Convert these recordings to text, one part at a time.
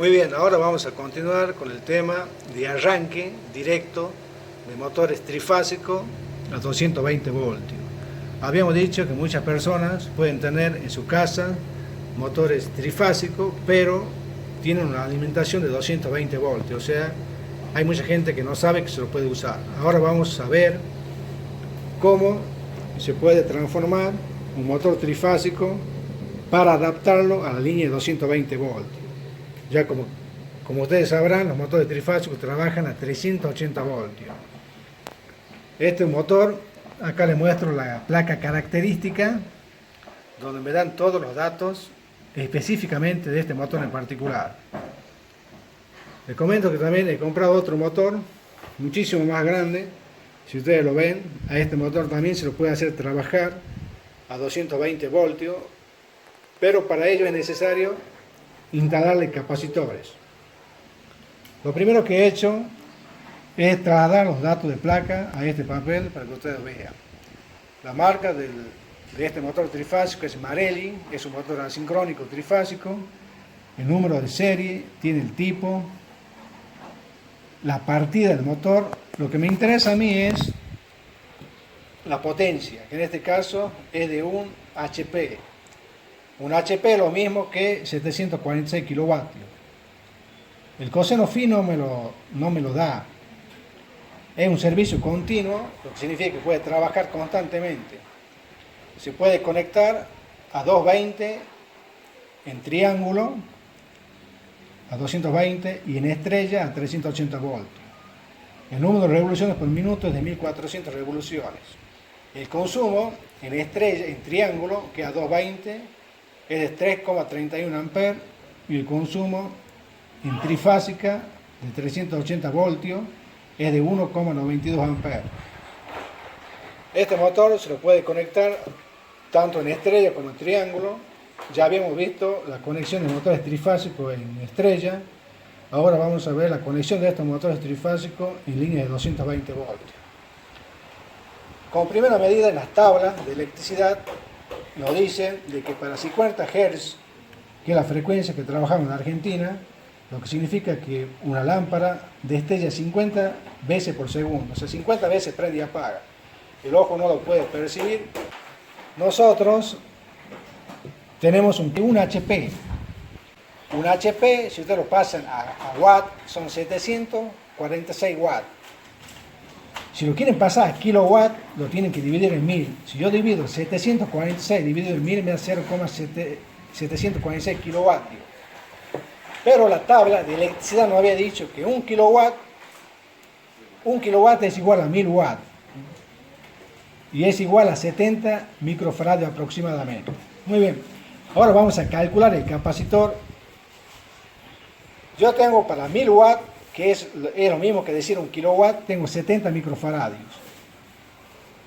Muy bien, ahora vamos a continuar con el tema de arranque directo de motores trifásicos a 220 voltios. Habíamos dicho que muchas personas pueden tener en su casa motores trifásicos, pero tienen una alimentación de 220 voltios, o sea, hay mucha gente que no sabe que se lo puede usar. Ahora vamos a ver cómo se puede transformar un motor trifásico para adaptarlo a la línea de 220 voltios. Ya como ustedes sabrán, los motores trifásicos trabajan a 380 voltios. Este motor, acá les muestro la placa característica, donde me dan todos los datos específicamente de este motor en particular. Les comento que también he comprado otro motor, muchísimo más grande. Si ustedes lo ven, a este motor también se lo puede hacer trabajar a 220 voltios, pero para ello es necesario instalarle capacitores. Lo primero que he hecho es trasladar los datos de placa a este papel para que ustedes vean. La marca de este motor trifásico es Marelli, es un motor asincrónico trifásico. El número de serie, tiene el tipo, la partida del motor. Lo que me interesa a mí es la potencia, que en este caso es de un HP. Un HP es lo mismo que 746 kilovatios. El coseno phi no me lo da. Es un servicio continuo, lo que significa que puede trabajar constantemente. Se puede conectar a 220 en triángulo, a 220 y en estrella a 380 voltios. El número de revoluciones por minuto es de 1400 revoluciones. El consumo en estrella, en triángulo, que a 220 es de 3,31 amperes, y el consumo en trifásica de 380 voltios es de 1,92 amperes. Este motor se lo puede conectar tanto en estrella como en triángulo. Ya habíamos visto la conexión de motores trifásicos en estrella. Ahora vamos a ver la conexión de estos motores trifásicos en línea de 220 voltios. Como primera medida, en las tablas de electricidad nos dicen de que para 50 Hz, que es la frecuencia que trabajamos en Argentina, lo que significa que una lámpara destella 50 veces por segundo, o sea, 50 veces prende y apaga. El ojo no lo puede percibir. Nosotros tenemos un HP. Un HP, si ustedes lo pasan a watt, son 746 watts. Si lo quieren pasar a kilowatt, lo tienen que dividir en 1000. Si yo divido 746 dividido en 1000, me da 0,746 kilovatios. Pero la tabla de electricidad nos había dicho que un kilowatt es igual a 1000 watts. Y es igual a 70 microfaradios aproximadamente. Muy bien. Ahora vamos a calcular el capacitor. Yo tengo para 1000 watts, que es lo mismo que decir un kilowatt, tengo 70 microfaradios.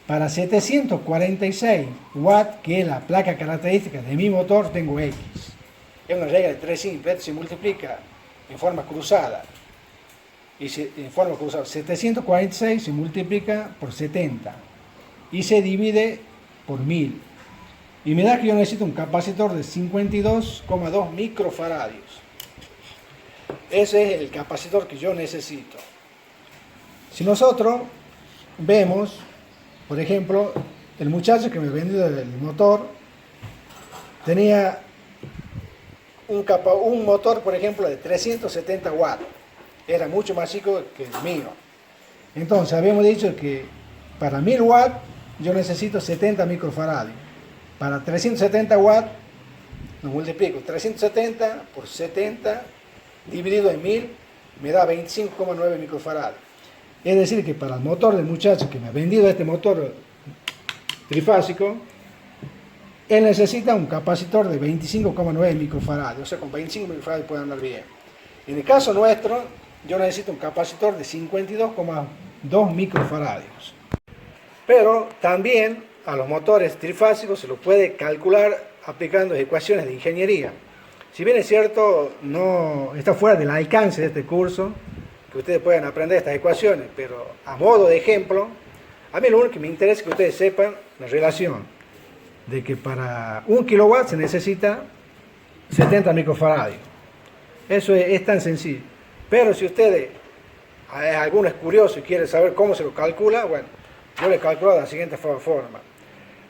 Para 746 watts, que es la placa característica de mi motor, tengo X. Es una regla de 3 simples, se multiplica en forma cruzada. Y en forma cruzada, 746 se multiplica por 70 y se divide por 1000. Y me da que yo necesito un capacitor de 52,2 microfaradios. Ese es el capacitor que yo necesito. Si nosotros vemos, por ejemplo, el muchacho que me vendió el motor tenía un motor, por ejemplo, de 370 watts. Era mucho más chico que el mío. Entonces, habíamos dicho que para 1000 watts yo necesito 70 microfaradios. Para 370 watts, lo multiplico. 370 por 70 dividido en 1000 me da 25,9 microfaradios. Es decir, que para el motor del muchacho que me ha vendido este motor trifásico, él necesita un capacitor de 25,9 microfaradios. O sea, con 25 microfaradios puede andar bien. En el caso nuestro, yo necesito un capacitor de 52,2 microfaradios. Pero también a los motores trifásicos se los puede calcular aplicando ecuaciones de ingeniería. Si bien es cierto, no está fuera del alcance de este curso, que ustedes puedan aprender estas ecuaciones, pero a modo de ejemplo, a mí lo único que me interesa es que ustedes sepan la relación de que para 1 kilowatt se necesita 70 microfaradios. Eso es tan sencillo. Pero si ustedes, alguno es curioso y quiere saber cómo se lo calcula, bueno, yo le calculo de la siguiente forma.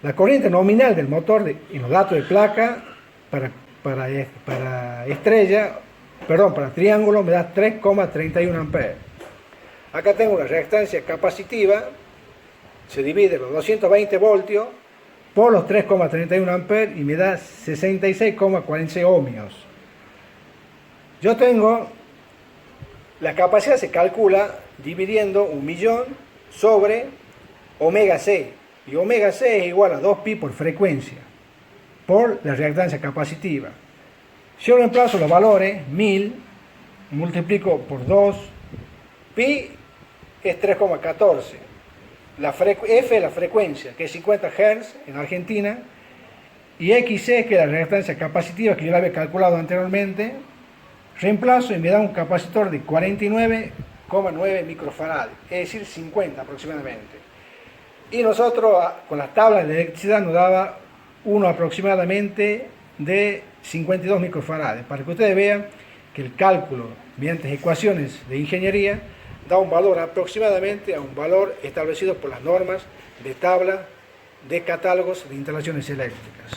La corriente nominal del motor y los datos de placa para triángulo me da 3,31 amperes. Acá tengo una reactancia capacitiva, se divide los 220 voltios por los 3,31 amperes y me da 66,46 ohmios. Yo tengo, la capacidad se calcula dividiendo 1.000.000 sobre omega C. Y omega C es igual a 2pi por frecuencia, por la reactancia capacitiva. Si yo reemplazo los valores, 1000, multiplico por 2, pi es 3,14. F es la frecuencia, que es 50 Hz en Argentina, y XC, que es la reactancia capacitiva, que yo la había calculado anteriormente, reemplazo y me da un capacitor de 49,9 microfarads, es decir, 50 aproximadamente. Y nosotros, con las tablas de electricidad, nos daba uno aproximadamente de 52 microfarads, para que ustedes vean que el cálculo, mediante ecuaciones de ingeniería, da un valor aproximadamente a un valor establecido por las normas de tabla de catálogos de instalaciones eléctricas.